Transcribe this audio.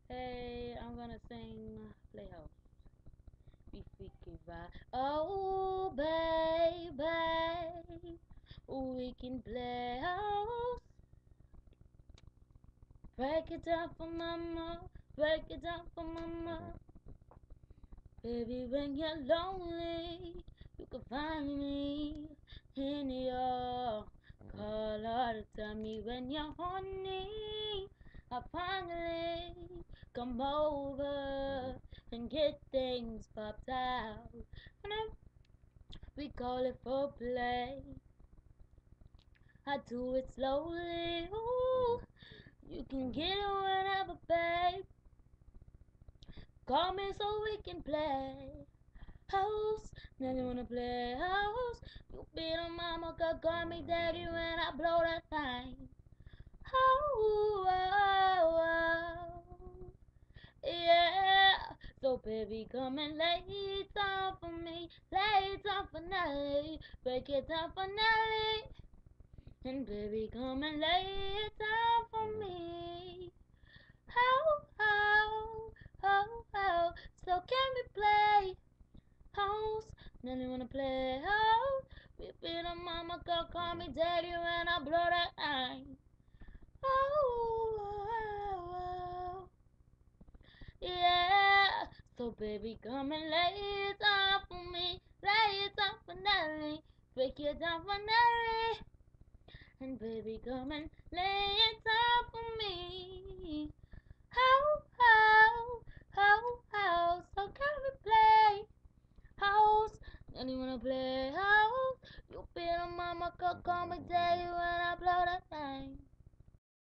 Hey, I'm gonna sing Playhouse. If we can vibe. Oh, baby, we can play house. Break it down for mama, break it down for mama. Baby, when you're lonely, you can find me in your color. Tell me when you're horny, I finally come over and get things popped out. And then we call it foreplay. I do it slowly. Ooh, you can get it whenever, babe. Call me so we can play house. Now you wanna play house. You be the mama, could call me daddy when I blow that thing. Oh, oh, oh, yeah. So baby, come and lay it down for me. Lay it down for Nelly. Break it down for Nelly. And baby, come and lay it down for me. How, how, how, how. So can we play house? Then you wanna play house? We been a mama, girl, call me daddy when I blow that line. Oh, oh, oh, yeah. So baby, come and lay it down for me. Lay it down for Nelly. Break it down for Nelly. And baby, come and lay it